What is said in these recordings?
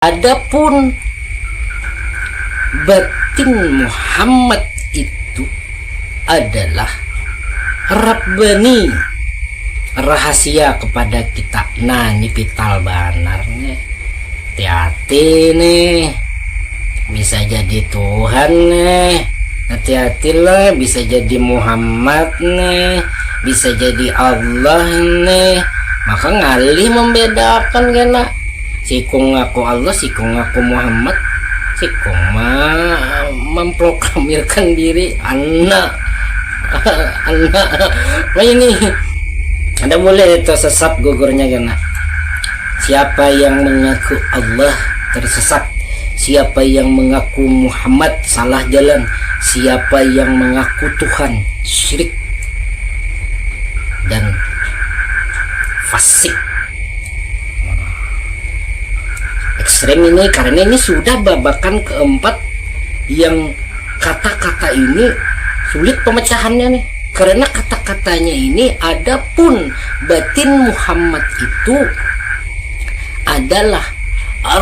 Adapun batin Muhammad itu adalah Rabbani, rahasia kepada kita. Nah, ini vital banar nih. Hati-hati nih, bisa jadi Tuhan nih. Hati-hatilah, bisa jadi Muhammad nih, bisa jadi Allah nih. Maka ngalih membedakan kena. Sikung ngaku Allah, sikung ngaku Muhammad, sikung memproklamirkan diri anak. Nah ini ada boleh itu sesat gugurnya kena. Siapa yang mengaku Allah tersesat, siapa yang mengaku Muhammad salah jalan, siapa yang mengaku Tuhan syirik dan fasik. Ekstrem ini karena ini sudah babakan keempat yang kata-kata ini sulit pemecahannya nih, karena kata-katanya ini adapun batin Muhammad itu adalah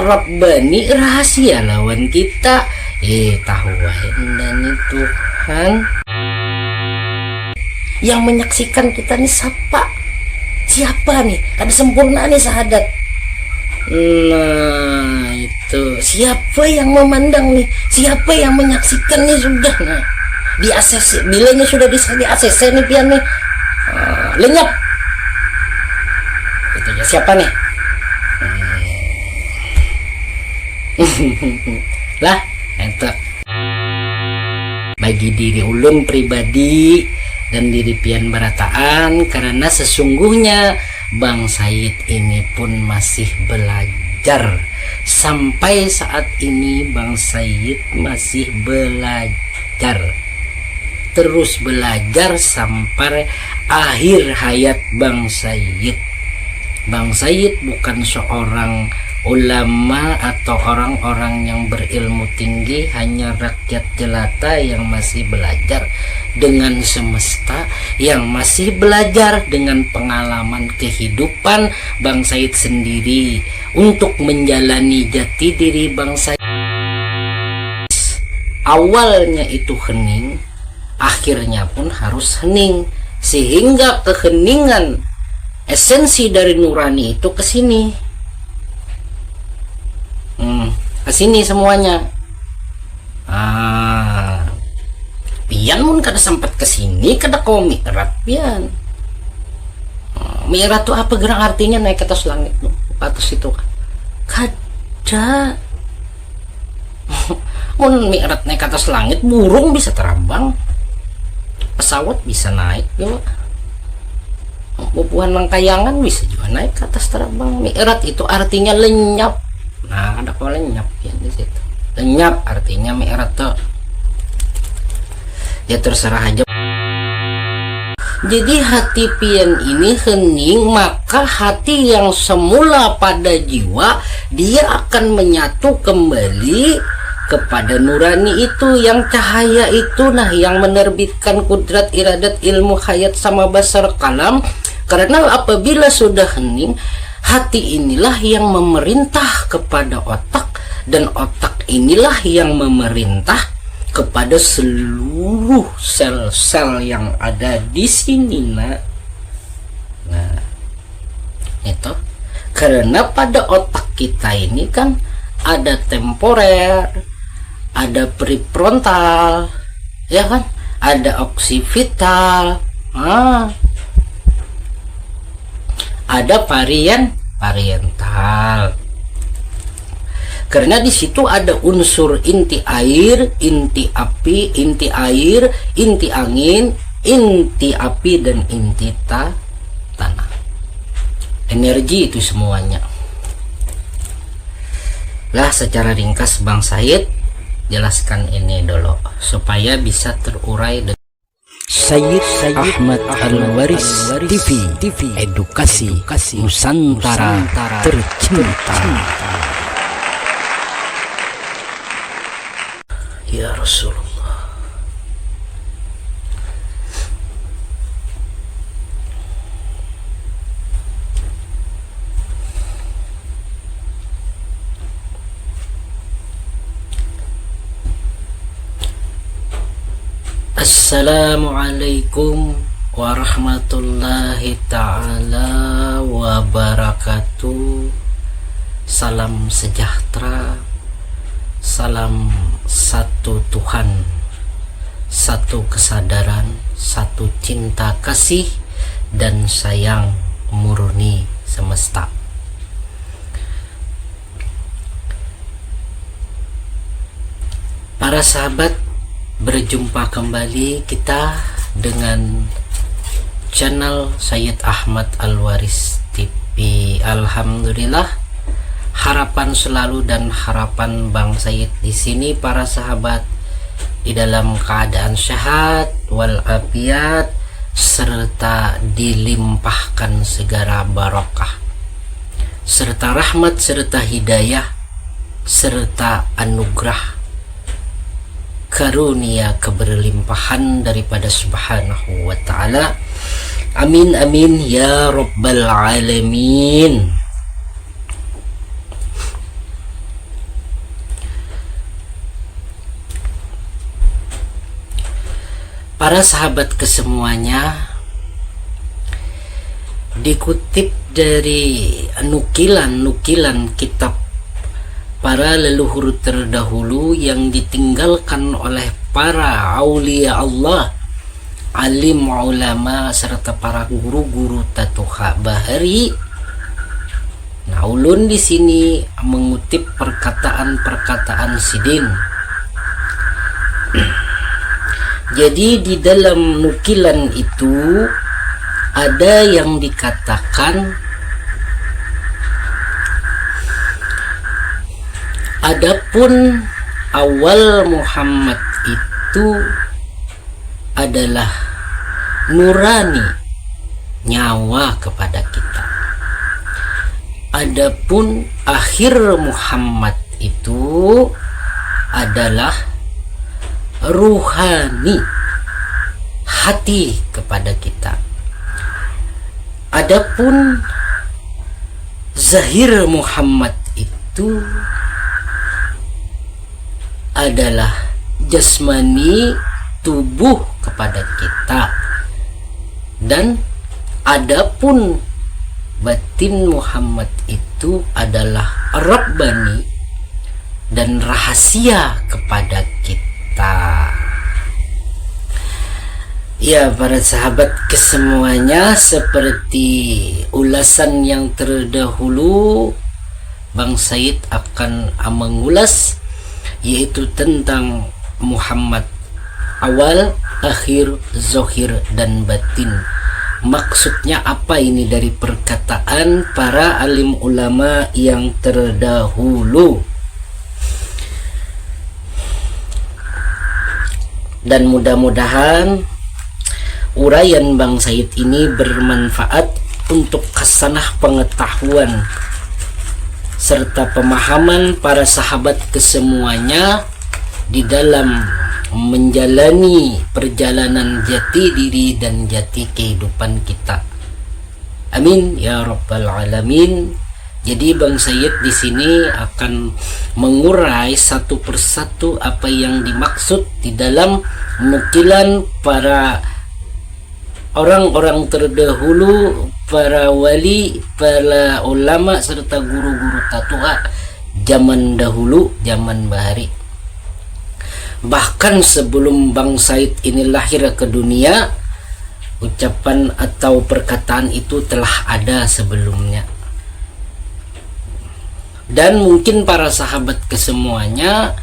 Rabbani, rahasia lawan kita. Tahu dan itu kan yang menyaksikan kita nih siapa nih, ada sempurna nih syahadat. Nah itu siapa yang memandang nih, siapa yang menyaksikan nih sudah. Nah di ACC bilanya sudah di ACC nih pian nih lenyap itu ya siapa nih lah itu bagi diri ulun pribadi dan diri pian berataan, karena sesungguhnya Bang Said ini pun masih belajar. Sampai saat ini Bang Said masih belajar, terus belajar sampai akhir hayat Bang Said. Bang Said bukan seorang ulama atau orang-orang yang berilmu tinggi, hanya rakyat jelata yang masih belajar dengan semesta, yang masih belajar dengan pengalaman kehidupan Bang Said sendiri untuk menjalani jati diri Bang Said. Awalnya itu hening, akhirnya pun harus hening, sehingga keheningan esensi dari nurani itu ke sini. Kesini semuanya. Pian mun kada sempat kesini, kada kau mi'rat pian. Mi'rat tuh apa gerang artinya naik ke atas langit tuh, atas itu kan? Kada. Mun mi'rat naik ke atas langit, burung bisa terbang, pesawat bisa naik juga. Bubuhan langkayangan bisa juga naik ke atas terbang. Mi'rat itu artinya lenyap. Nah, ada kok lenyap ya di situ. Lenyap artinya mi'rat tuh. Ya terserah aja. Jadi hati pian ini hening, maka hati yang semula pada jiwa dia akan menyatu kembali kepada nurani itu, yang cahaya itu, nah yang menerbitkan kudrat, iradat, ilmu, hayat sama basar kalam. Karena apabila sudah hening, hati inilah yang memerintah kepada otak, dan otak inilah yang memerintah kepada seluruh sel-sel yang ada di sini. Nah itu karena pada otak kita ini kan ada temporer, ada prefrontal, ya kan, ada oksipital, ada pariental. Karena di situ ada unsur inti air, inti api, inti air, inti angin, inti api, dan inti tanah. Energi itu semuanya. Lah secara ringkas Bang Said jelaskan ini dulu supaya bisa terurai. Sayyid Ahmad Al-Waris TV, edukasi Nusantara tercinta. Ya Rasulullah. Assalamualaikum warahmatullahi ta'ala wabarakatuh. Salam sejahtera, salam satu Tuhan, satu kesadaran, satu cinta kasih dan sayang murni semesta. Para sahabat, berjumpa kembali kita dengan channel Sayyid Ahmad Al-Waris TV. Alhamdulillah, harapan selalu dan harapan Bang Sayyid di sini para sahabat di dalam keadaan sehat walafiat serta dilimpahkan segala barokah serta rahmat serta hidayah serta anugerah karunia keberlimpahan daripada Subhanahu wa ta'ala. Amin amin ya rabbal alamin. Para sahabat kesemuanya, dikutip dari nukilan-nukilan kitab para leluhur terdahulu yang ditinggalkan oleh para aulia Allah, alim ulama serta para guru-guru tatuha bahari. Nah, ulun di sini mengutip perkataan-perkataan sidin. Jadi di dalam nukilan itu ada yang dikatakan adapun awal Muhammad itu adalah nurani, nyawa kepada kita. Adapun akhir Muhammad itu adalah ruhani, hati kepada kita. Adapun zahir Muhammad itu adalah jasmani, tubuh kepada kita. Dan adapun batin Muhammad itu adalah rabbani dan rahasia kepada kita. Ya para sahabat kesemuanya, seperti ulasan yang terdahulu, Bang Sayyid akan mengulas yaitu tentang Muhammad awal, akhir, zohir, dan batin. Maksudnya apa ini dari perkataan para alim ulama yang terdahulu. Dan mudah-mudahan uraian Bang Sayyid ini bermanfaat untuk khasanah pengetahuan serta pemahaman para sahabat kesemuanya di dalam menjalani perjalanan jati diri dan jati kehidupan kita. Amin ya rabbal alamin. Jadi Bang Sayyid di sini akan mengurai satu persatu apa yang dimaksud di dalam nukilan para orang-orang terdahulu, para wali, para ulama serta guru-guru tatuha zaman dahulu, zaman bahari. Bahkan sebelum Bang Sayyid ini lahir ke dunia, ucapan atau perkataan itu telah ada sebelumnya. Dan mungkin para sahabat kesemuanya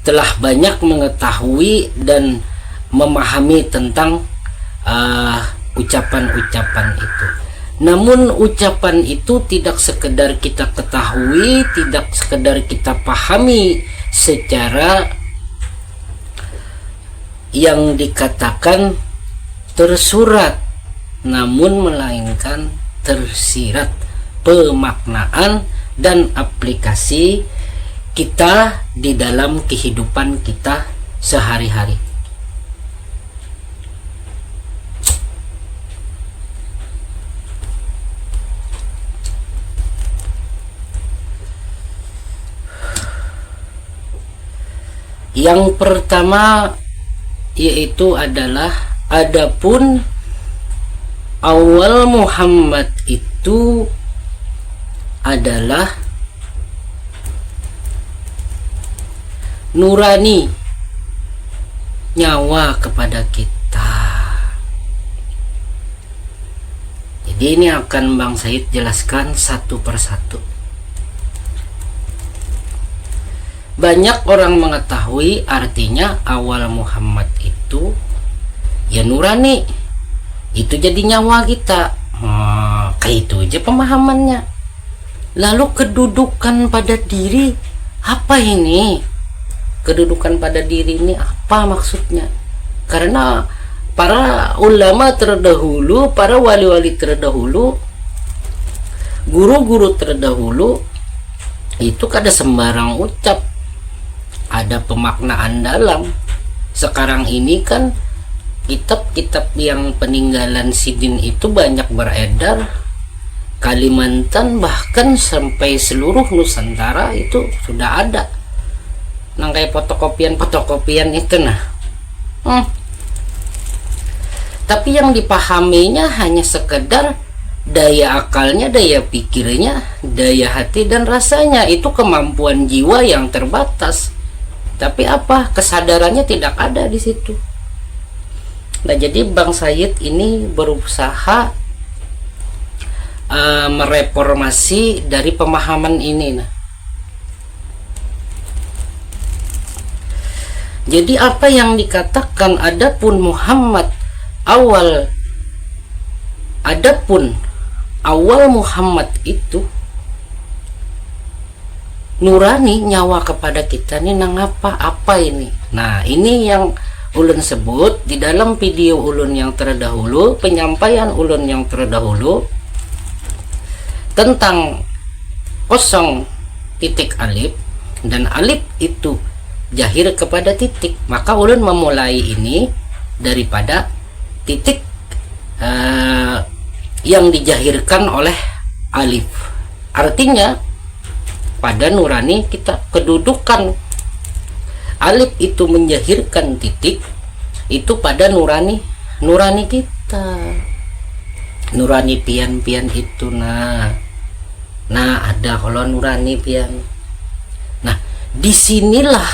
telah banyak mengetahui dan memahami tentang ucapan-ucapan itu. Namun ucapan itu tidak sekedar kita ketahui, tidak sekedar kita pahami secara yang dikatakan tersurat, namun melainkan tersirat, pemaknaan dan aplikasi kita di dalam kehidupan kita sehari-hari. Yang pertama, yaitu adalah adapun awal Muhammad itu adalah nurani, nyawa kepada kita. Jadi ini akan Bang Said jelaskan satu persatu. Banyak orang mengetahui artinya awal Muhammad itu ya nurani, itu jadi nyawa kita. Kayak itu aja pemahamannya. Lalu kedudukan pada diri apa ini? Kedudukan pada diri ini apa maksudnya? Karena para ulama terdahulu, para wali-wali terdahulu, guru-guru terdahulu itu kada sembarang ucap, ada pemaknaan dalam. Sekarang ini kan kitab-kitab yang peninggalan Sidin itu banyak beredar, Kalimantan bahkan sampai seluruh Nusantara itu sudah ada. Nah kayak fotokopian itu nah. Tapi yang dipahaminya hanya sekedar daya akalnya, daya pikirnya, daya hati dan rasanya. Itu kemampuan jiwa yang terbatas. Tapi apa? Kesadarannya tidak ada di situ. Nah jadi Bang Said ini berusaha mereformasi dari pemahaman ini. Nah, jadi apa yang dikatakan adapun awal Muhammad itu nurani, nyawa kepada kita nih nang apa ini. Nah ini yang ulun sebut di dalam video ulun yang terdahulu, penyampaian ulun yang terdahulu tentang kosong titik alif dan alif itu jahir kepada titik. Maka ulun memulai ini daripada titik yang dijahirkan oleh alif. Artinya pada nurani kita, kedudukan alif itu menjahirkan titik itu pada nurani kita, nurani pian itu. Nah ada kalau nurani pian. Nah disinilah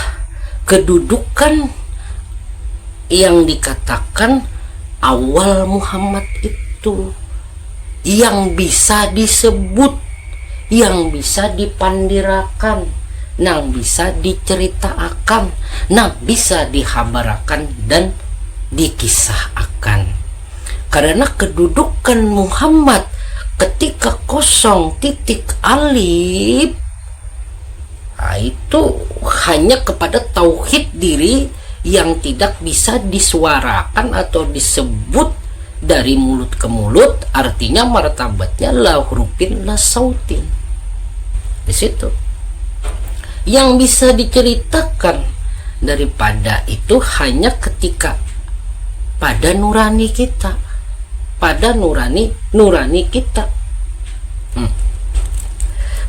kedudukan yang dikatakan awal Muhammad itu, yang bisa disebut, yang bisa dipandirakan, yang bisa diceritakan, yang bisa dihabarakan dan dikisahkan. Karena kedudukan Muhammad ketika kosong titik alif, nah, itu hanya kepada tauhid diri yang tidak bisa disuarakan atau disebut dari mulut ke mulut. Artinya martabatnya la hurufin la sautin. Di situ yang bisa diceritakan daripada itu hanya ketika pada nurani kita, pada nurani kita.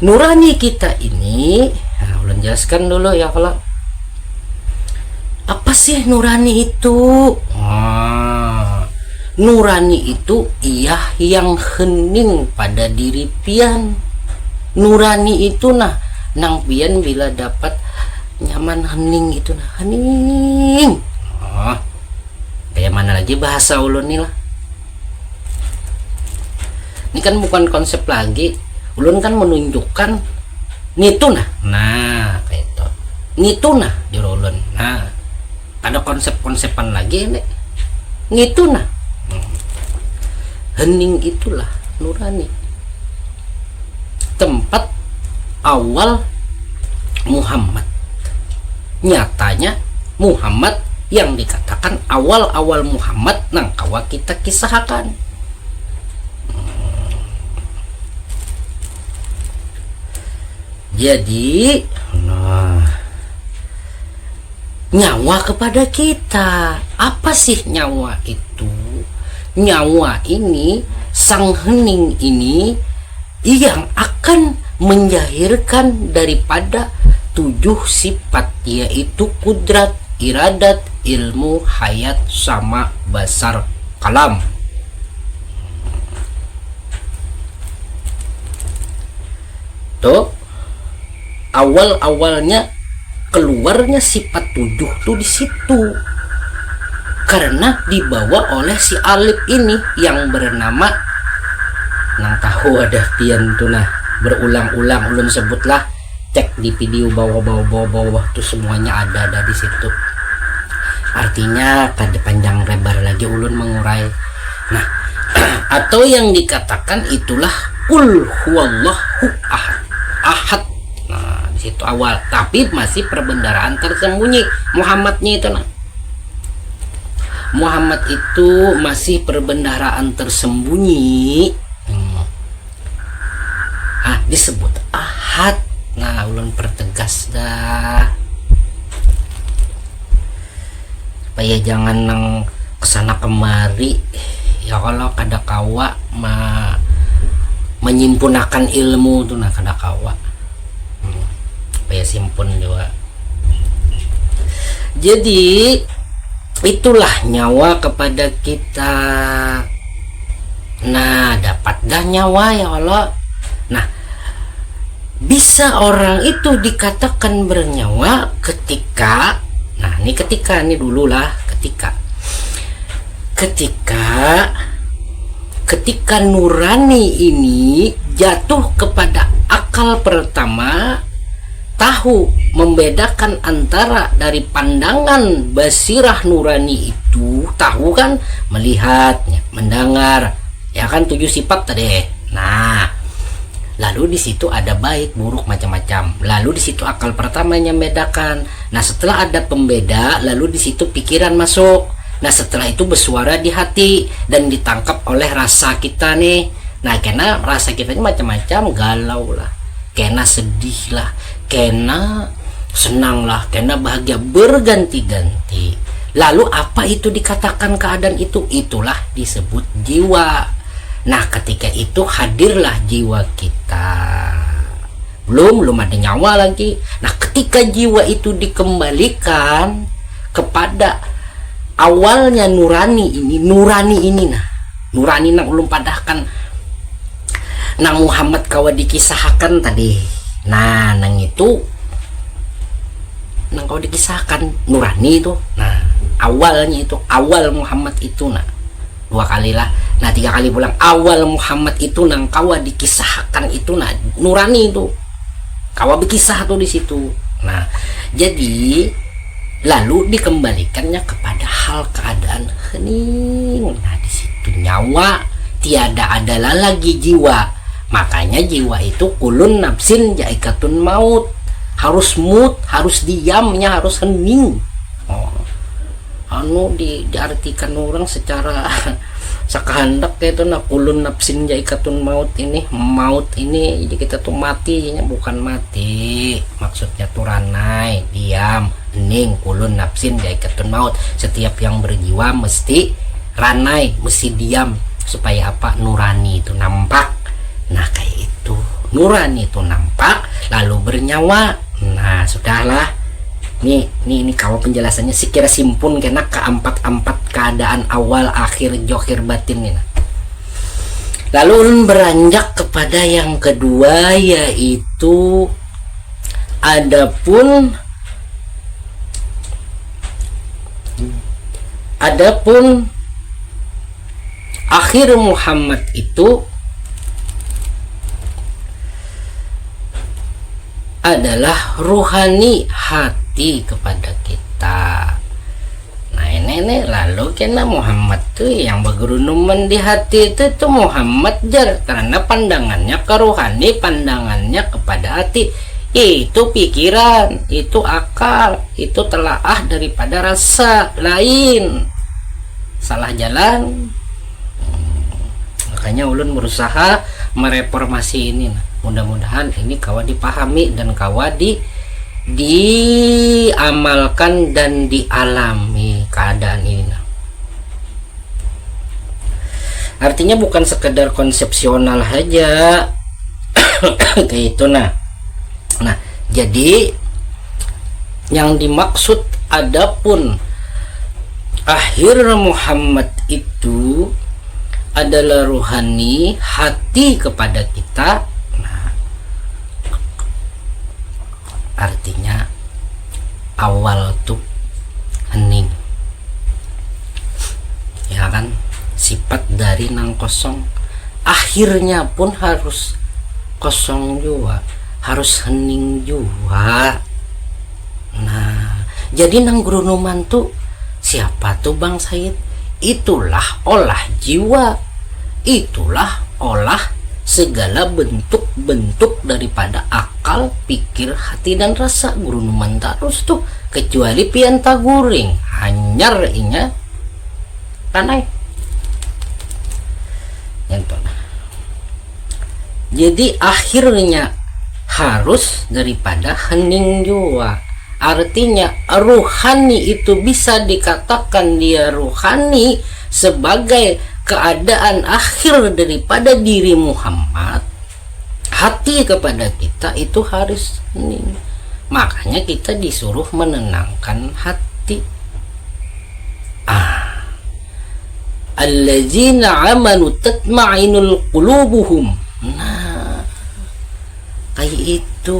Nurani kita ini, nah, ulun jelaskan dulu ya kalau apa sih nurani itu? Nurani itu ia yang hening pada diri pian. Nurani itu nah nang pian bila dapat nyaman hening itu nah hening. Kayak mana lagi bahasa ulun nih lah. Ini kan bukan konsep lagi. Ulun kan menunjukkan nitu nah kayak itu nitu di ulun. Nah ada konsep-konsepan lagi nih nitu hening itulah nurani, tempat awal Muhammad. Nyatanya Muhammad yang dikatakan awal-awal Muhammad nang kawa kita kisahkan. Jadi nyawa kepada kita, apa sih nyawa itu? Nyawa ini, sang hening ini yang akan menjahirkan daripada 7 sifat, yaitu kudrat, iradat, ilmu hayat sama basar kalam. Tuh awal-awalnya keluarnya sifat 7 tuh di situ karena dibawa oleh si alif ini yang bernama, nang tahu ada pian tuh nah berulang-ulang ulun sebutlah, cek di video bawah tuh semuanya ada di situ. Artinya kada panjang lebar lagi ulun mengurai. Nah atau yang dikatakan itulah kul huwallahu ahad. Ahad. Nah, di situ awal, tapi masih perbendaharaan tersembunyi Muhammadnya itu nah. Muhammad itu masih perbendaharaan tersembunyi. Disebut ahad. Nah, ulun pertegas dah. Supaya jangan nang kesana kemari. Ya kalau kada kawa menyimpunakan ilmu tuh nah kada kawa. Supaya simpun juga. Jadi itulah nyawa kepada kita. Nah dapat dah nyawa ya Allah. Nah bisa orang itu dikatakan bernyawa ketika, nah ini ketika ini dulu lah, ketika nurani ini jatuh kepada akal pertama, tahu membedakan antara dari pandangan basirah nurani itu, tahu kan, melihatnya, mendengar, ya kan 7 sifat tadi. Nah, lalu di situ ada baik, buruk, macam-macam. Lalu di situ akal pertamanya membedakan. Nah, setelah ada pembeda, lalu di situ pikiran masuk. Nah, setelah itu bersuara di hati dan ditangkap oleh rasa kita nih. Nah, karena rasa kita ini macam-macam, galau lah, kena sedih lah, kena senang lah, kena bahagia, berganti-ganti. Lalu apa itu dikatakan keadaan itu? Itulah disebut jiwa. Nah ketika itu hadirlah jiwa kita. Belum ada nyawa lagi. Nah ketika jiwa itu dikembalikan kepada awalnya nurani ini nah, nurani nang ulun padahkan nang Muhammad kawa dikisahkan tadi. Nah nang itu nang kawa dikisahkan nurani itu. Nah awalnya itu, awal Muhammad itu nah 2 kali lah. Nah 3 kali pulang awal Muhammad itu nang kawa dikisahkan itu nah nurani itu kawa berkisah tuh di situ. Nah jadi lalu dikembalikannya kepada hal keadaan hening. Nah di situ nyawa, tiada adalah lagi jiwa. Makanya jiwa itu kulun nafsin jaikatun maut, harus mut, harus diamnya, harus hening. Diartikan orang secara sakahandak itu nah kulun nafsin jaikatun maut ini, maut ini jadi kita tuh mati, bukan mati, maksudnya tuh ranai, diam, hening, kulun nafsin jaikatun maut. Setiap yang berjiwa mesti ranai, mesti diam, supaya apa? Nurani itu nampak. Nah kayak itu, nurani itu nampak lalu bernyawa. Nah sudahlah, ini kalau penjelasannya sih kira simpun karena keempat keadaan awal, akhir, johir, batin ini. Lalu beranjak kepada yang kedua, yaitu adapun akhir Muhammad itu adalah ruhani, hati kepada kita. Nah ini lalu kena Muhammad tuh yang bergerunuman di hati itu tuh Muhammad jar, karena pandangannya ke ruhani, pandangannya kepada hati, itu pikiran, itu akal, itu telaah daripada rasa lain, salah jalan. Makanya ulun berusaha mereformasi ini. Mudah-mudahan ini kawa dipahami dan kawa diamalkan dan dialami keadaan ini. Artinya bukan sekedar konsepsional aja kayak itu. Nah jadi yang dimaksud adapun akhir Muhammad itu adalah rohani, hati kepada kita. Nah, artinya awal tuh hening, ya kan, sifat dari nang kosong, akhirnya pun harus kosong juga, harus hening juga. Nah, jadi nang grunuman tuh siapa tuh Bang Said? Itulah olah jiwa, itulah olah segala bentuk-bentuk daripada akal, pikir, hati, dan rasa. Grunuman terus tuh, kecuali pianta guring hanyar inya tanai. Jadi akhirnya harus daripada hening jua. Artinya ruhani itu bisa dikatakan dia ruhani sebagai keadaan akhir daripada diri Muhammad. Hati kepada kita itu harus hening. Makanya kita disuruh menenangkan hati. Allazina amanu tatma'inul qulubuhum. Nah, kayak itu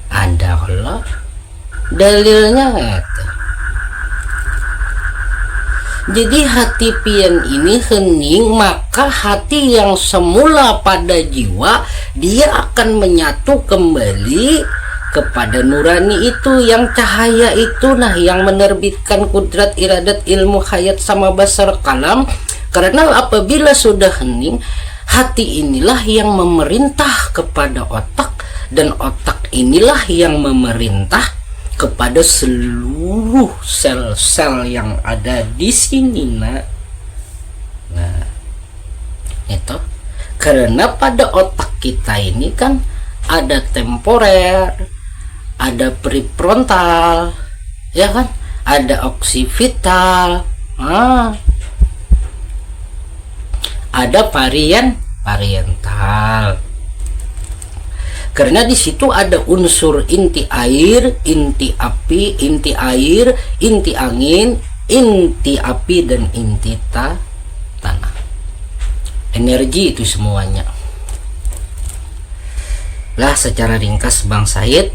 ada Allah dalilnya itu. Jadi hati pian ini hening, maka hati yang semula pada jiwa dia akan menyatu kembali kepada nurani itu, yang cahaya itu, nah yang menerbitkan kudrat, iradat, ilmu, hayat sama basar kalam. Karena apabila sudah hening, hati inilah yang memerintah kepada otak, dan otak inilah yang memerintah kepada seluruh sel-sel yang ada di sini. Nah, itu karena pada otak kita ini kan ada temporer, ada prefrontal, ya kan, ada oksipital, ada pariental. Karena di situ ada unsur inti air, inti api, inti air, inti angin, inti api, dan inti tanah. Energi itu semuanya. Lah secara ringkas Bang Said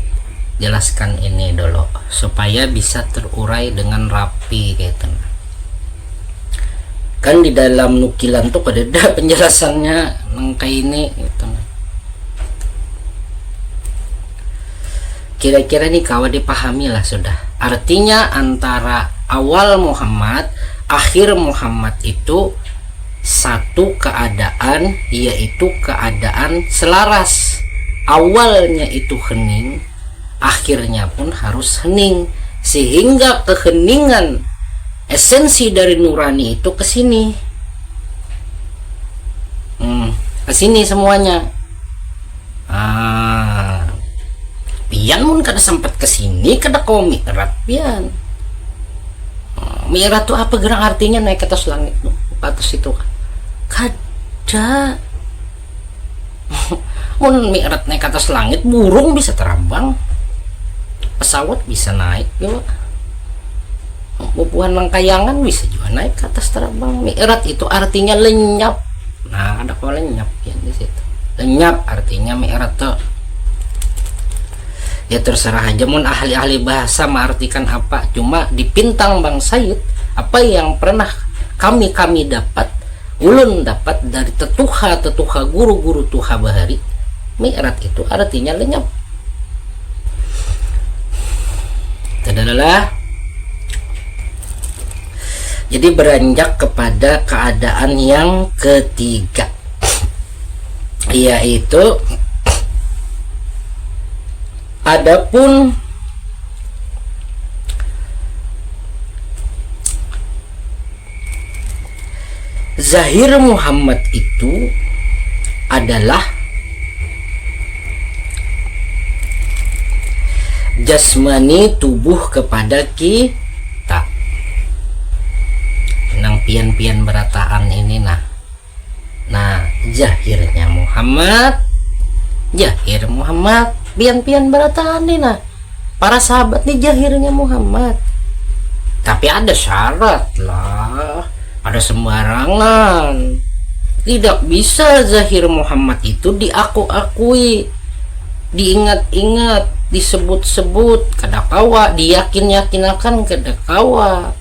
jelaskan ini dulu supaya bisa terurai dengan rapi gitu. Kan di dalam nukilan tuh ada penjelasannya kayak ini gitu. Kira-kira nih kawan dipahami lah sudah. Artinya antara awal Muhammad, akhir Muhammad itu satu keadaan, yaitu keadaan selaras. Awalnya itu hening, akhirnya pun harus hening, sehingga keheningan esensi dari nurani itu ke sini. Ke sini semuanya. Pian mun kada sempat kesini, kada kau mi'rat pian. Mi'rat tuh apa gerang artinya naik ke atas langit tuh, ke atas itu kan? Kada. Mun mi'rat naik ke atas langit, burung bisa terbang, pesawat bisa naik juga. Bubuhan langkayangan bisa juga naik ke atas terbang. Mi'rat itu artinya lenyap. Nah, ada kau lenyap ya di situ. Lenyap artinya mi'rat tuh. Ya terserah aja mun ahli-ahli bahasa mengartikan apa. Cuma dipintang Bang Said apa yang pernah kami dapat, ulun dapat dari tetuha guru-guru tuha bahari, mi'rat itu artinya lenyap. Tadalalah. Jadi beranjak kepada keadaan yang ketiga, yaitu adapun zahir Muhammad itu adalah jasmani tubuh kepada kita. Nang pian-pian berataan ini nah zahirnya Muhammad, zahir Muhammad, pian-pian berataan ini nah para sahabat nih zahirnya Muhammad. Tapi ada syarat lah, ada sembarangan. Tidak bisa zahir Muhammad itu diaku-akui, diingat-ingat, disebut-sebut, kadakawa, diyakin-yakinakan kadakawa.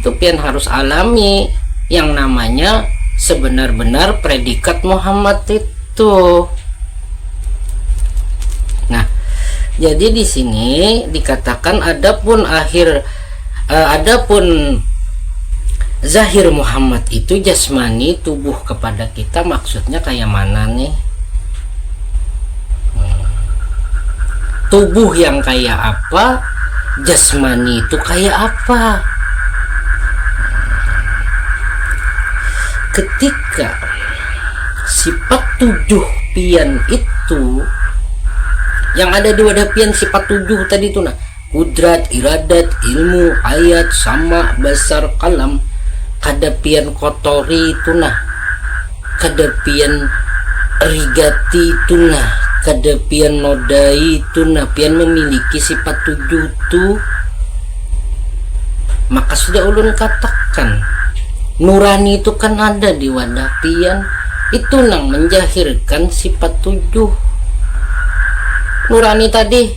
Itu pian harus alami yang namanya sebenar-benar predikat Muhammad itu. Nah, jadi di sini dikatakan adapun zahir Muhammad itu jasmani, tubuh kepada kita, maksudnya kayak mana nih? Tubuh yang kayak apa? Jasmani itu kayak apa? Ketika sifat 7 pian itu yang ada di wadah pian, sifat 7 tadi itu nah, kudrat, iradat, ilmu, ayat, sama, basar, kalam, kadapian kotori itu nah, kadapian rigati itu nah, kadapian nodai itu nah, pian memiliki sifat 7 itu, maka sudah ulun katakan nurani itu kan ada di wadah pian, itu nang menjahirkan sifat 7. Nurani tadi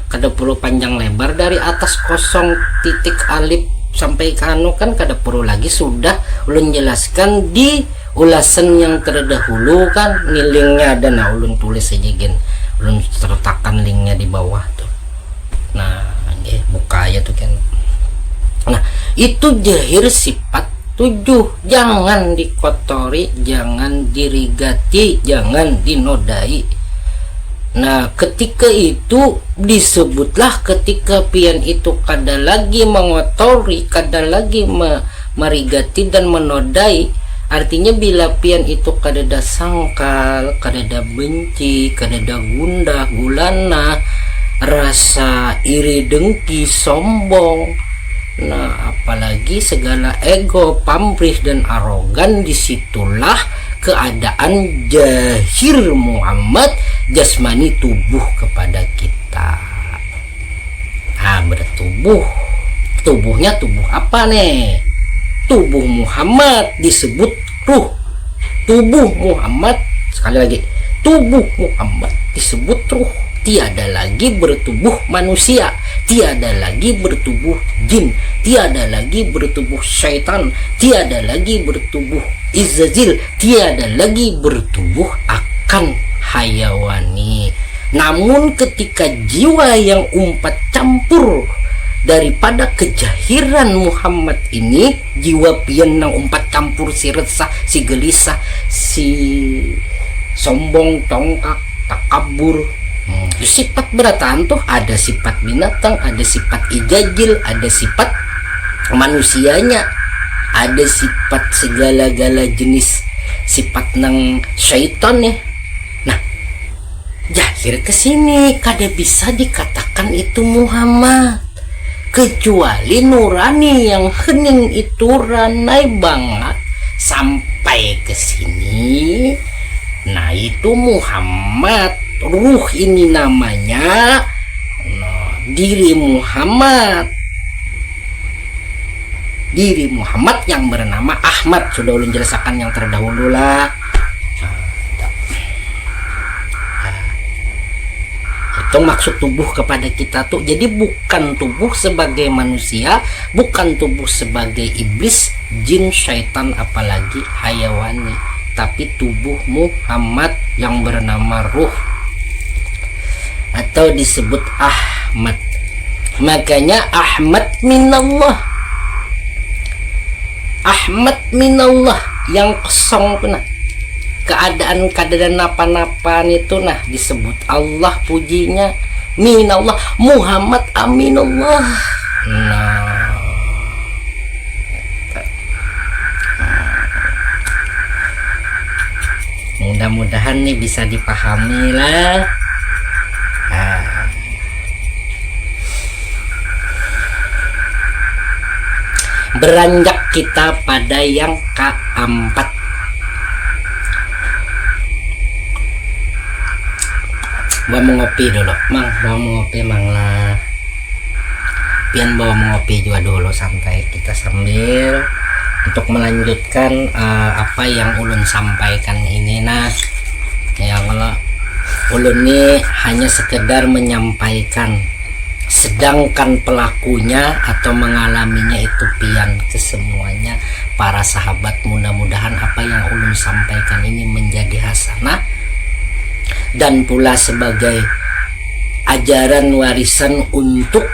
kada perlu panjang lebar, dari atas kosong titik alif sampai ke anu kan kada perlu lagi, sudah ulun jelaskan di ulasan yang terdahulu kan. Ini linknya ada, nah ulun tulis aja gen, ulun sertakan linknya di bawah tuh. Nah buka aja tuh kan. Nah itu jahir sifat 7, jangan dikotori, jangan dirigati, jangan dinodai. Nah ketika itu disebutlah ketika pian itu kada lagi mengotori, kada lagi merigati dan menodai, artinya bila pian itu kada ada sangkal, kada ada benci, kada ada gundah gulana, rasa iri dengki, sombong, nah apalagi segala ego, pamrih dan arogan, disitulah keadaan jahir Muhammad jasmani, tubuh kepada kita. Nah bertubuh, tubuhnya tubuh apa nih? Tubuh Muhammad disebut ruh. Tubuh Muhammad, sekali lagi, tubuh Muhammad disebut ruh. Tiada lagi bertubuh manusia, tiada lagi bertubuh jin, tiada lagi bertubuh syaitan, tiada lagi bertubuh izazil, tiada lagi bertubuh akan hayawani. Namun ketika jiwa yang umpat campur daripada kejahiran Muhammad ini, jiwa pian nang umpat campur si resah, si gelisah, si sombong, tongkak, takabur, sifat berataan tuh ada sifat binatang, ada sifat ijajil, ada sifat manusianya, ada sifat segala-gala jenis sifat nang syaitan ya. Nah jahir kesini kada bisa dikatakan itu Muhammad, kecuali nurani yang hening itu ranai banget sampai ke sini. Nah itu Muhammad, ruh ini namanya. Nah, diri Muhammad yang bernama Ahmad, sudah ulun jelaskan yang terdahulu lah. Itu maksud tubuh kepada kita tuh, jadi bukan tubuh sebagai manusia, bukan tubuh sebagai iblis, jin, syaitan, apalagi hayawani, tapi tubuh Muhammad yang bernama ruh atau disebut Ahmad. Makanya Ahmad minallah, Ahmad minallah yang kosong tuh nah, keadaan napa-napa itu nah disebut Allah pujinya, minallah, Muhammad aminullah. Nah mudah-mudahan nih bisa dipahami lah. Beranjak kita pada yang keempat, mau ngopi dulu mang, mau ngopi mang lah. pian bawa mengopi juga dulu santai kita sambil untuk melanjutkan apa yang ulun sampaikan ini. Nah ya kalau ulun ini hanya sekedar menyampaikan, sedangkan pelakunya atau mengalaminya itu pian ke semuanya para sahabat. Mudah-mudahan apa yang ulun sampaikan ini menjadi hasanah dan pula sebagai ajaran warisan untuk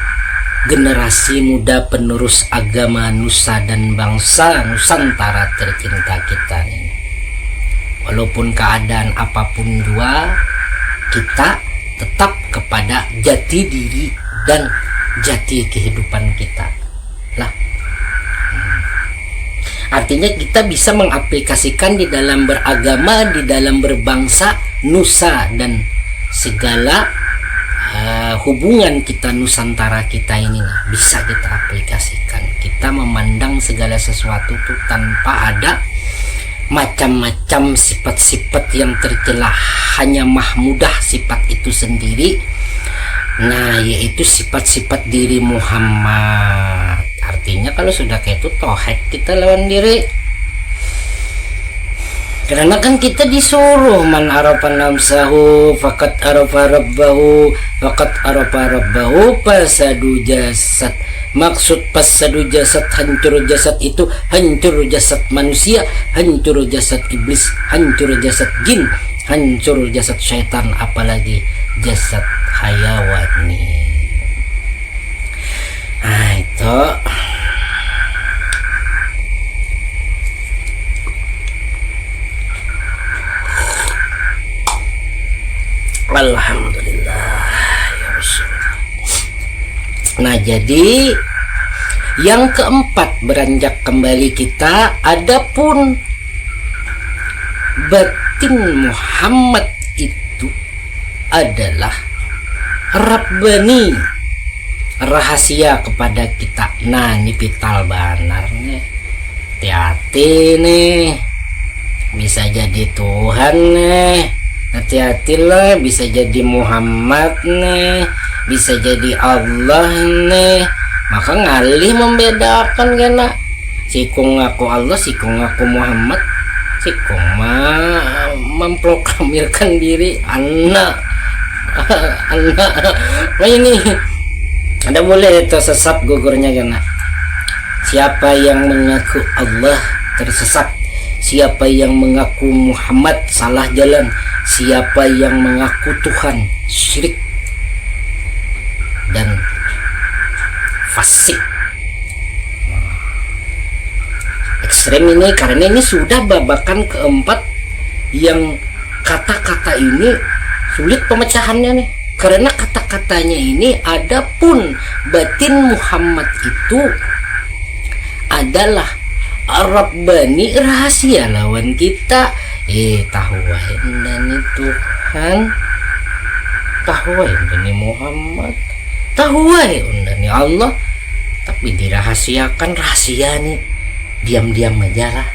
generasi muda penerus agama nusa dan bangsa Nusantara tercinta kita ini. Walaupun keadaan apapun juga, kita tetap kepada jati diri dan jati kehidupan kita lah. Artinya kita bisa mengaplikasikan di dalam beragama, di dalam berbangsa nusa dan segala hubungan kita Nusantara kita ini lah, bisa kita aplikasikan. Kita memandang segala sesuatu itu tanpa ada macam-macam sifat-sifat yang tercela, hanya mahmudah sifat itu sendiri. Nah yaitu sifat-sifat diri Muhammad. Artinya kalau sudah kayak itu tohek kita lawan diri. Karena kan kita disuruh man arafa nafsahu faqad arafa rabbahu faqad arafa rabbahu fasadu jasad. Maksud fasadu jasad, hancur jasad itu hancur jasad manusia, hancur jasad iblis, hancur jasad jin, hancur jasad syaitan, apalagi jasad hayawani. Nah itu alhamdulillah ya Rasulullah. Nah jadi yang keempat, beranjak kembali kita, adapun batin Muhammad itu adalah Rabbani, rahasia kepada kita. Nah ini vital banar nih, hati-hati nih, bisa jadi Tuhan nih, hati-hatilah, bisa jadi Muhammad nih, bisa jadi Allah nih. Maka ngalih membedakan kena sikung ngaku Allah, sikung ngaku Muhammad, sikung memproklamirkan diri anak nah ini ada boleh tersesat gugurnya kena. Siapa yang mengaku Allah tersesat, siapa yang mengaku Muhammad salah jalan, siapa yang mengaku Tuhan syirik dan fasik. Ekstrem ini karena ini sudah babakan keempat yang kata-kata ini sulit pemecahannya nih, karena kata-katanya ini adapun batin Muhammad itu adalah Rabbani, rahasia lawan kita. Tahu wae ndani Tuhan, tahu wae ndani Muhammad, tahu wae ndani Allah, tapi dirahasiakan. Rahasia nih diam-diam aja lah.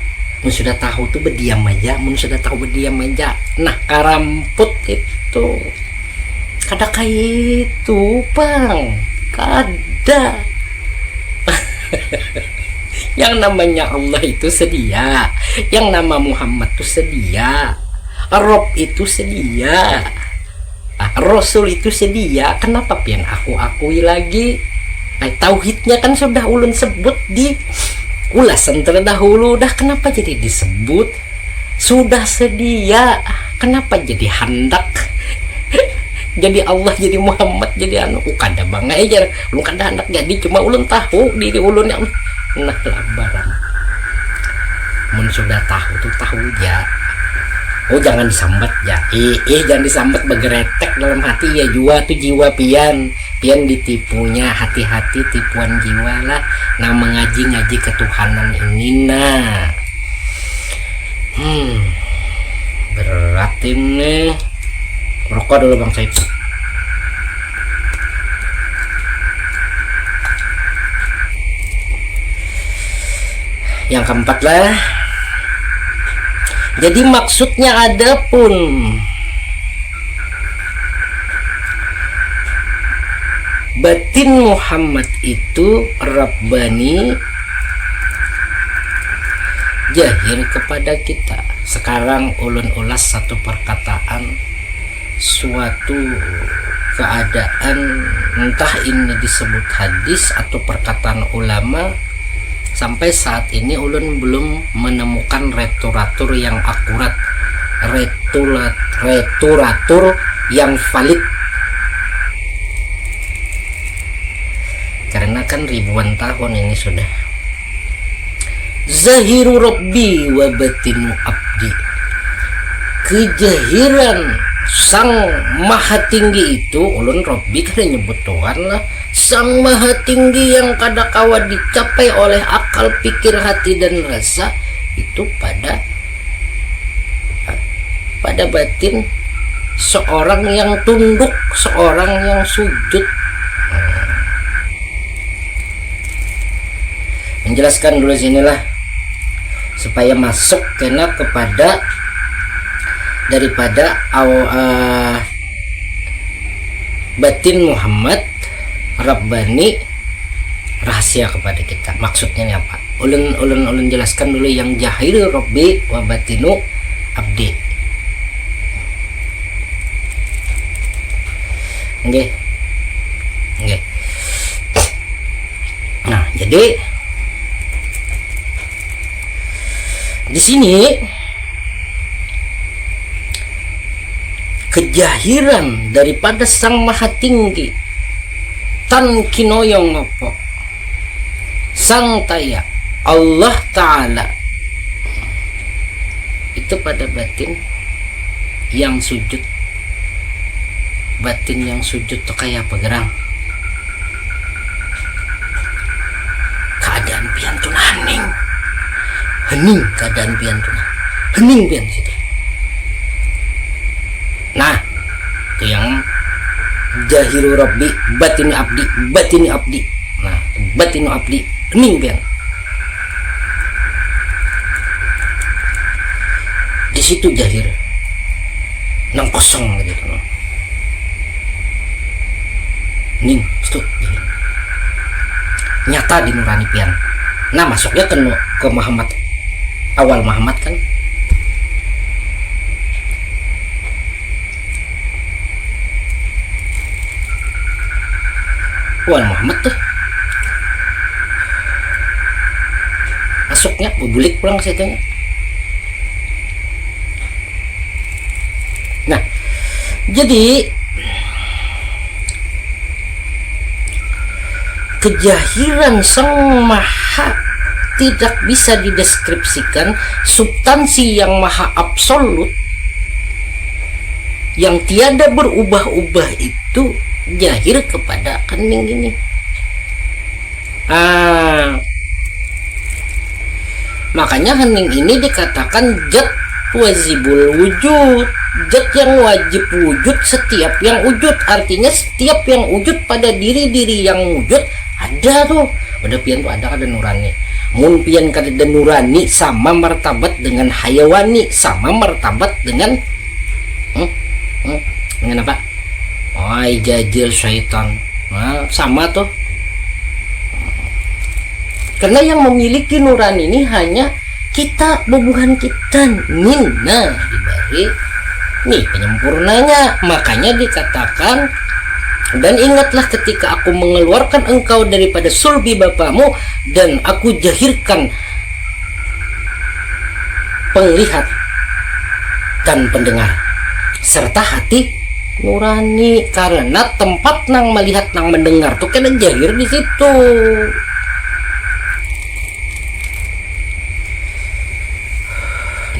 Mun sudah tahu tuh berdiam aja, mun sudah tahu berdiam aja. Nah karamput itu kada kayak itu bang, kada. Yang namanya Allah itu sedia, yang nama Muhammad itu sedia, Rob itu sedia, Rasul itu sedia. Kenapa pian aku akui lagi? Tauhidnya kan sudah ulun sebut di ulasan terdahulu. Dah kenapa jadi disebut? Sudah sedia, kenapa jadi hendak? Jadi Allah, jadi Muhammad, jadi anu kada bang aja. Ulun kada hendak jadi, cuma ulun tahu diri ulun yang nah lambaran. Mun sudah tahu tuh tahu ya. Oh jangan disambat ya. Jangan disambat bergeretek dalam hati ya. Jua tuh jiwa pian ditipunya, hati-hati tipuan jiwa lah. Nah mengaji ketuhanan ini nah. Berat ini. Rokok dulu bang Said. Yang keempat lah. Jadi maksudnya adapun batin Muhammad itu Rabbani jahir kepada kita. Sekarang ulun ulas satu perkataan, suatu keadaan, entah ini disebut hadis atau perkataan ulama. Sampai saat ini ulun belum menemukan returatur yang akurat, returatur yang valid, karena kan ribuan tahun ini sudah. Zahiru Rabbi wa batinu abdi, kejahiran sang maha tinggi itu, ulun Rabbi kan nyebut Tuhan lah, sang maha tinggi yang kadakawa dicapai oleh akal, pikir, hati dan rasa itu pada batin seorang yang tunduk, seorang yang sujud. Menjelaskan dulu sinilah supaya masuk kena kepada daripada batin Muhammad Rabbani rahasia kepada kita. Maksudnya ini apa? Ulun jelaskan dulu yang jahil Rabbi wa batinu abdi. Oke. Nah, jadi di sini kejahiran daripada sang maha tinggi tan kinoyong apa sang taya Allah Ta'ala itu pada batin yang sujud. Batin yang sujud tuh kayak apa gerang? Keadaan pian tuh hening, keadaan pian tuh hening pian situ. Nah, itu yang jahiru Rabbi batinu abdi. Nah, batinu abdi hening pian. Di situ jahir nang kosong gitu. Ning, itu nyata di nurani pian. Nah, masuknya ke Muhammad, awal Muhammad kan. Awal Muhammad tuh masuknya bubulik pulang situnya. Nah, jadi kejahiran sang maha tidak bisa dideskripsikan, substansi yang maha absolut yang tiada berubah-ubah itu jahir kepada kening ini. Makanya hening ini dikatakan zat wajibul wujud, zat yang wajib wujud setiap yang wujud. Artinya setiap yang wujud pada diri-diri yang wujud ada tuh. Udah pian tuh ada nurani. Mun pian kada nurani sama martabat dengan hayawani, sama martabat dengan dengan apa? Ay jajil syaitan. Nah, sama tuh. Karena yang memiliki nurani ini hanya kita, bubuhan kita nina diberi nih penyempurnanya. Makanya dikatakan, dan ingatlah ketika aku mengeluarkan engkau daripada sulbi bapamu dan aku jahirkan penglihat dan pendengar serta hati nurani. Karena tempat nang melihat nang mendengar tuh kena jahir di situ.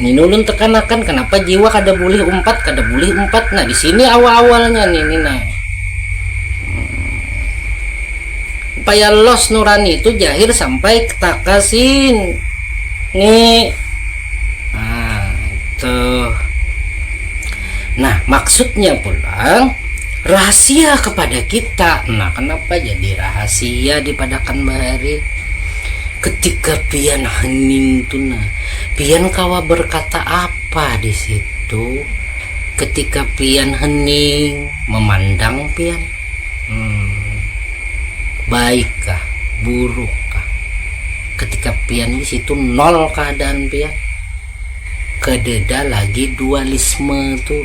Ini nulun tekanakan kenapa jiwa kada boleh umpat. Nah di sini awal-awalnya nih nah. Supaya los nurani itu jahir sampai ketakasin nih. Nah tuh. Nah maksudnya pulang rahasia kepada kita. Nah kenapa jadi rahasia dipadakan bahari? Ketika pian hening tuh nah, pian kawa berkata apa di situ? Ketika pian hening memandang pian, baikkah, burukkah? Ketika pian di situ nol keadaan pian, kededa lagi dualisme tuh,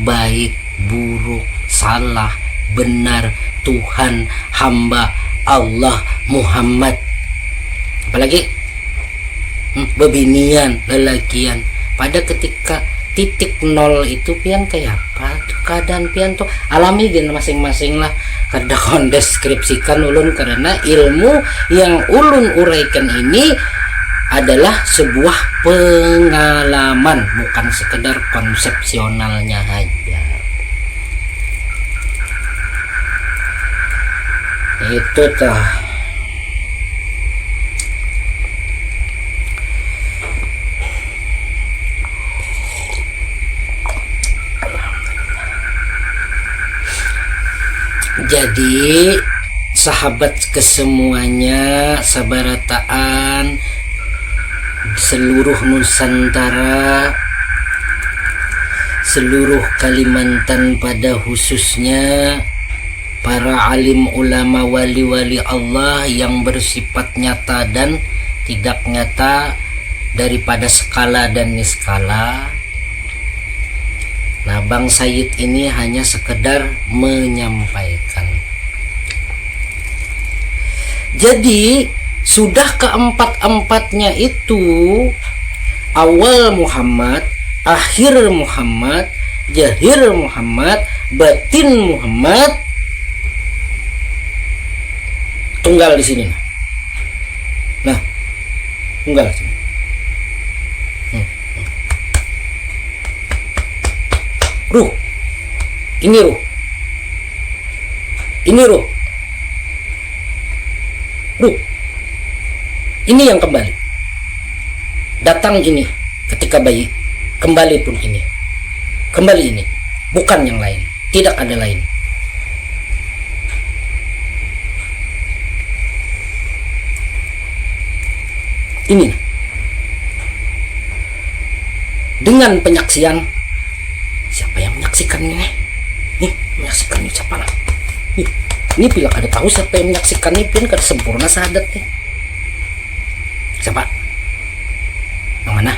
baik, buruk, salah, benar, Tuhan, hamba, Allah, Muhammad, apalagi bebinian, lelakian. Pada ketika titik nol itu pian kayak apa tuh keadaan pian tuh, alami gen masing-masing lah, kada kondeskripsikan ulun, karena ilmu yang ulun uraikan ini adalah sebuah pengalaman, bukan sekedar konsepsionalnya aja. Itu tuh. Jadi sahabat kesemuanya, sabarataan seluruh Nusantara, seluruh Kalimantan pada khususnya, para alim ulama wali-wali Allah yang bersifat nyata dan tidak nyata, daripada skala dan niskala. Nah, Bang Said ini hanya sekedar menyampaikan. Jadi sudah keempat-empatnya itu, awal Muhammad, akhir Muhammad, zahir Muhammad, batin Muhammad, tunggal di sini. Nah, tunggal di sini. Ruh, ini ruh, ini ruh, ruh, ini yang kembali datang, ini ketika bayi, kembali pun ini, kembali ini, bukan yang lain, tidak ada lain. Ini dengan penyaksian. Siapa yang menyaksikan ini? Nih, menyaksikan ini siapa lah? Ini bila kada tahu siapa yang menyaksikan ini, pian kada sempurna sahadat nih. Siapa? Yang mana?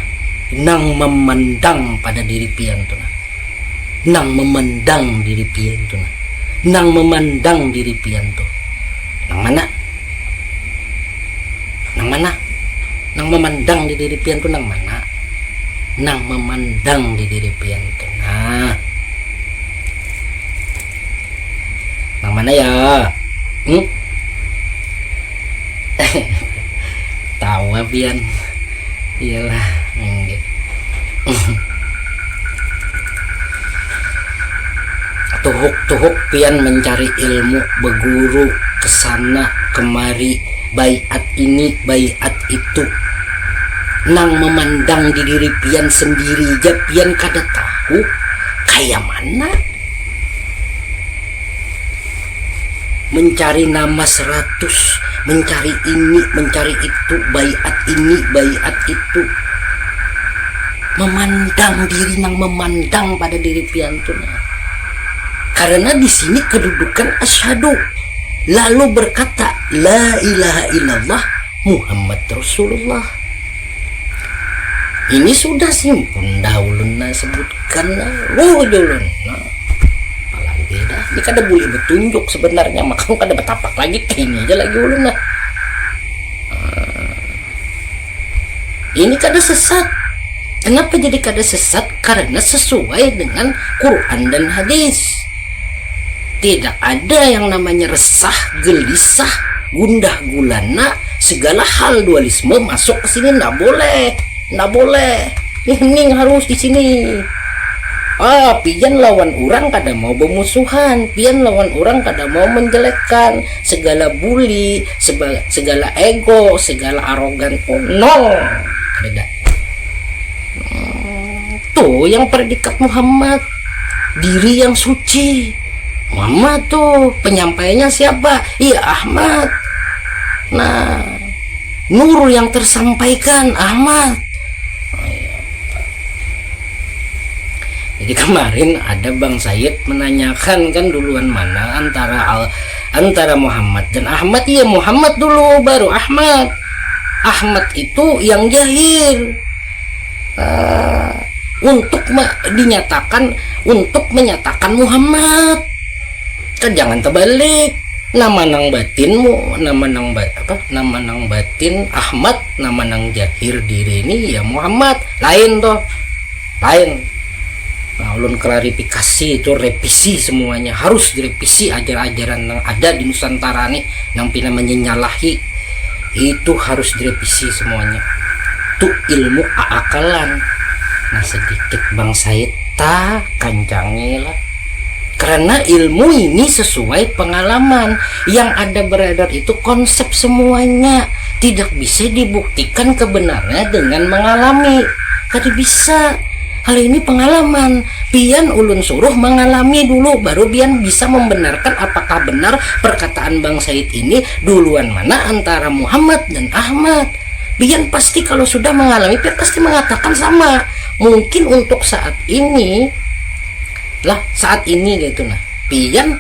Nang memandang pada diri pian tuh nah. Nang memandang diri pian tuh nah. Nang memandang diri pian tuh. Nang mana? Nang mana? Nang memandang di diri pian tuh nang mana? Nang memandang di diri pian tuh. Nah, nang mana ya? Tawa pian. Iyalah, enggak. Tuhuk pian mencari ilmu, berguru kesana kemari, baiat ini, baiat itu. Nang memandang di diri pian sendiri aja pian kada tahu kayak mana. Mencari nama 100, mencari ini, mencari itu, baiat ini, baiat itu. Memandang diri, nang memandang pada diri pian tuh nah. Karena di sini kedudukan asyhadu, lalu berkata la ilaha illallah Muhammad Rasulullah. Ini sudah simpun dahulun na sebutkan ruh dulun. Nah, apalagi dah. Ini kada boleh bertunjuk sebenarnya, maka kada betapak lagi ini aja lagi ulun nah. Ini kada sesat. Kenapa jadi kada sesat? Karena sesuai dengan Quran dan hadis. Tidak ada yang namanya resah, gelisah, gundah gulana, segala hal dualisme masuk ke sini ndak boleh. Nggak boleh, ning harus di sini. Pian lawan orang kada mau bermusuhan, pian lawan orang kada mau menjelekkan, segala bully, segala ego, segala arogan, nol. Ada. Tuh yang predikat Muhammad, diri yang suci. Muhammad tuh penyampainya siapa? Iya Ahmad. Nah, nur yang tersampaikan Ahmad. Jadi kemarin ada Bang Said menanyakan kan duluan mana antara antara Muhammad dan Ahmad. Ya Muhammad dulu baru Ahmad. Ahmad itu yang jahir, untuk menyatakan Muhammad. Kan jangan terbalik. Nama nang batinmu, nama nang batin Ahmad, nama nang jahir diri ini ya Muhammad. Lain toh, lain. Nah, ulun klarifikasi itu revisi, semuanya harus direvisi. Ajaran-ajaran yang ada di Nusantara nih yang pina menyalahi itu harus direvisi semuanya. Itu ilmu akalan. Nah sedikit Bang Said ta kancangi lah. Karena ilmu ini sesuai pengalaman. Yang ada beredar itu konsep semuanya. Tidak bisa dibuktikan kebenarannya dengan mengalami. Kada bisa. Hal ini pengalaman. Pian ulun suruh mengalami dulu, baru pian bisa membenarkan apakah benar perkataan Bang Said ini duluan mana antara Muhammad dan Ahmad. Pian pasti kalau sudah mengalami, pian pasti mengatakan sama. Mungkin untuk saat ini gitu nah, pian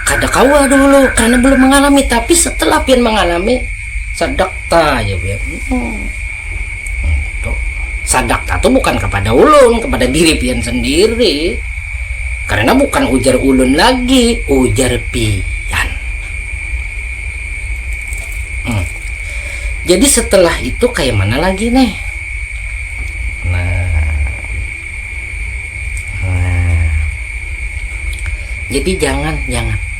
kada kawa dulu karena belum mengalami, tapi setelah pian mengalami sadakta ya pian. Sadakta itu bukan kepada ulun, kepada diri pian sendiri, karena bukan ujar ulun lagi, ujar pian. Jadi setelah itu kayak mana lagi nih? Jadi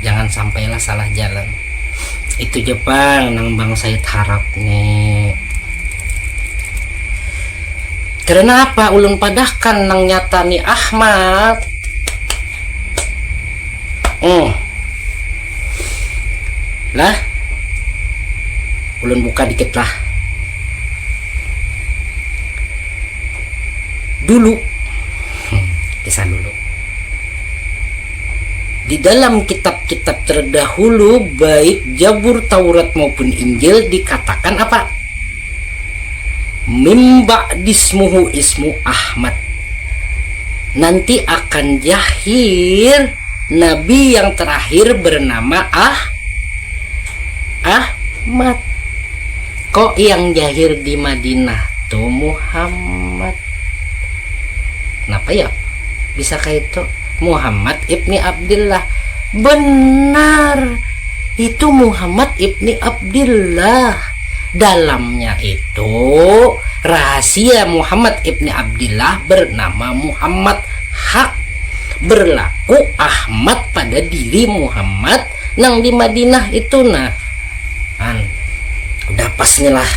jangan sampailah salah jalan. Itu Jepang nang Bang Said harap nih. Karena apa ulun padahkan nang nyata nih Ahmad. Lah ulun buka dikit lah. Dulu kisah dulu. Di dalam kitab-kitab terdahulu baik Zabur, Taurat maupun Injil dikatakan apa? Mimba dismuhu ismu Ahmad. Nanti akan jahir nabi yang terakhir bernama Ahmad. Kok yang jahir di Madinah tuh Muhammad? Kenapa ya bisa kayak itu? Muhammad ibni Abdillah. Benar, itu Muhammad ibni Abdillah. Dalamnya itu rahasia Muhammad ibni Abdillah bernama Muhammad hak, berlaku Ahmad pada diri Muhammad nang di Madinah itu. Nah udah pas nih lah,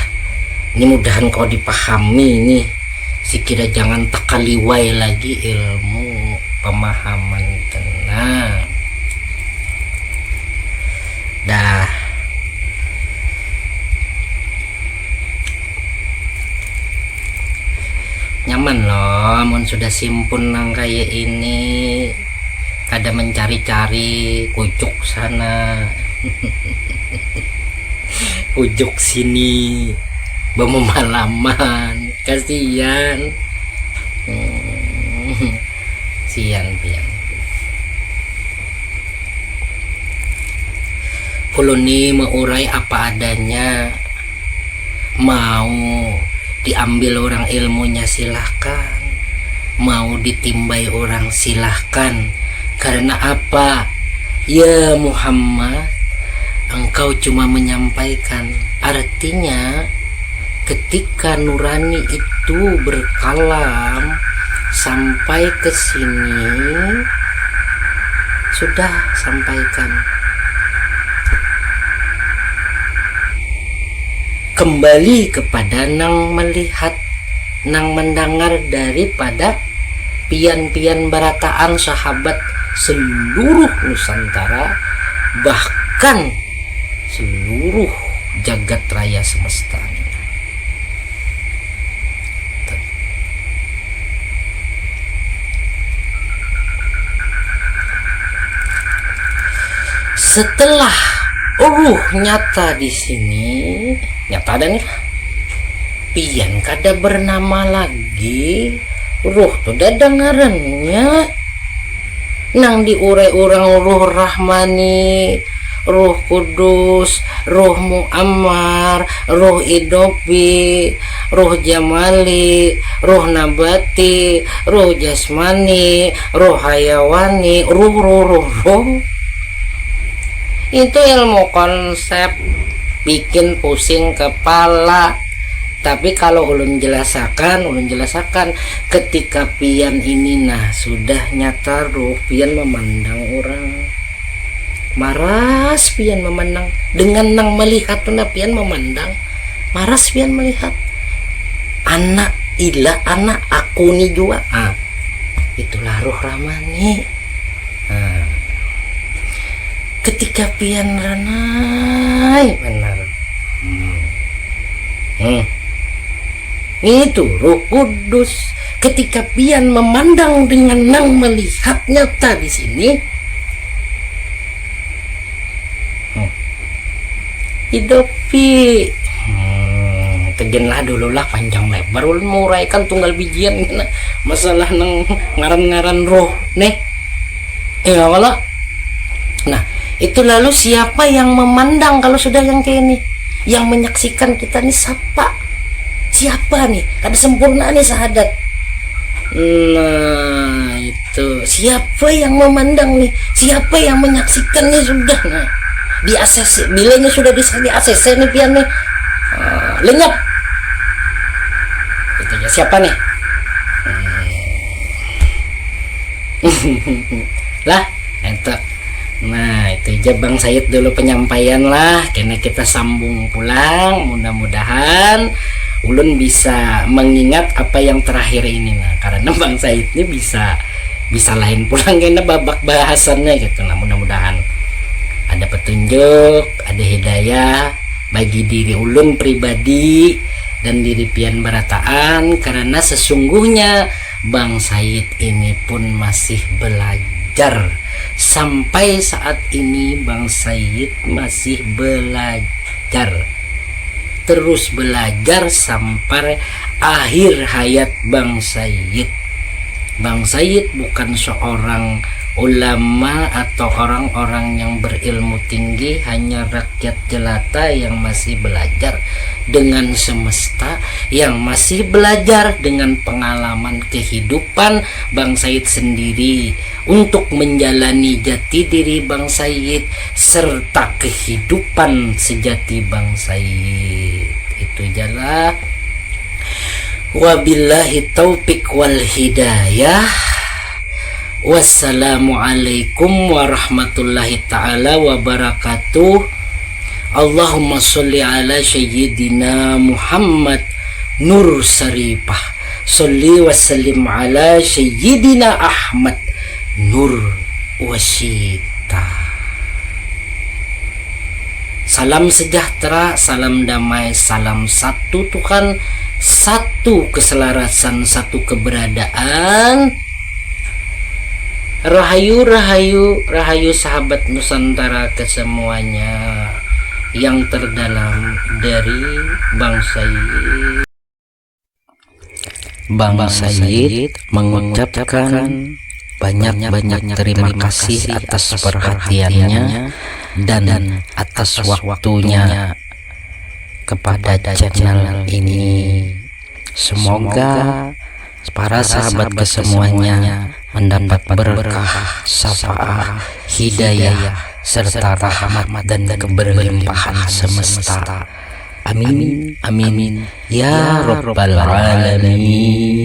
ini mudahan kau dipahami nih, sikira jangan takaliwai lagi ilmu pemahaman tenang. Dah nyaman loh mun sudah simpun nang kayak ini, kada mencari-cari kucuk sana kucuk sini bermalaman, kasihan. Sian pian Kuluni meurai apa adanya. Mau diambil orang ilmunya silahkan, mau ditimbai orang silahkan. Karena apa? Ya Muhammad, engkau cuma menyampaikan. Artinya ketika nurani itu berkalam sampai ke sini, sudah sampaikan. Kembali kepada nang melihat, nang mendengar daripada pian-pian barataan sahabat seluruh Nusantara, bahkan seluruh jagat raya semesta. Setelah nyata di sini, nyata dan pian kada bernama lagi, tuh dah dengarannya nang diurai orang Ruh Rahmani, Ruh Kudus, Ruh Muammar, Ruh Idopi, Ruh Jamali, Ruh Nabati, Ruh Jasmani, Ruh Hayawani, ruh. Itu ilmu konsep bikin pusing kepala. Tapi kalau ulun jelasakan ketika pian ini nah sudah nyata ruh, pian memandang orang maras, pian memandang dengan nang melihat tunda pian memandang maras, pian melihat anak anak aku nih juga, itulah Ruh Rahmani. Ketika pian ranai benar, itu Ruh Kudus. Ketika pian memandang dengan nang melihat nyata di sini, hidupi tegenlah dulu lah panjang lebar ulun muraikan tunggal bijian masalah nang ngaran-ngaran roh nih wala. Nah itu lalu siapa yang memandang kalau sudah yang kayak ini, yang menyaksikan kita nih siapa nih, kada sempurna nih sahadat. Nah itu siapa yang memandang nih, siapa yang menyaksikan nih sudah, nah di ACC bilanya sudah di ACC nih pian nih, lenyap itu ya siapa nih. Lah itu. Nah itu aja Bang Said dulu penyampaian lah, kena kita sambung pulang, mudah-mudahan ulun bisa mengingat apa yang terakhir ini lah, karena Bang Said ini bisa lain pulang kena babak bahasannya gitu. Nah mudah-mudahan ada petunjuk, ada hidayah bagi diri ulun pribadi dan diri pian barataan, karena sesungguhnya Bang Said ini pun masih belajar. Sampai saat ini Bang Said masih belajar, terus belajar sampai akhir hayat Bang Said. Bang Said bukan seorang ulama atau orang-orang yang berilmu tinggi, hanya rakyat jelata yang masih belajar dengan semesta, yang masih belajar dengan pengalaman kehidupan Bang Said sendiri untuk menjalani jati diri Bang Said serta kehidupan sejati Bang Said. Itu jalan. Wabillahi taufiq wal hidayah. Wassalamualaikum warahmatullahi ta'ala wabarakatuh. Allahumma sholli ala sayyidina Muhammad nur saripah, sholli wassalim ala sayyidina Ahmad nur wasita. Salam sejahtera, salam damai, salam satu Tuhan, satu keselarasan, satu keberadaan. Rahayu, rahayu, rahayu sahabat Nusantara kesemuanya yang terdalam dari Bang Said. Bang Said mengucapkan banyak-banyak terima kasih atas perhatiannya dan atas waktunya kepada channel ini. Semoga para sahabat kesemuanya mendapat berkah, syafaat, hidayah, serta rahmat dan keberlimpahan semesta. Amin, amin, ya Rabbal Alamin.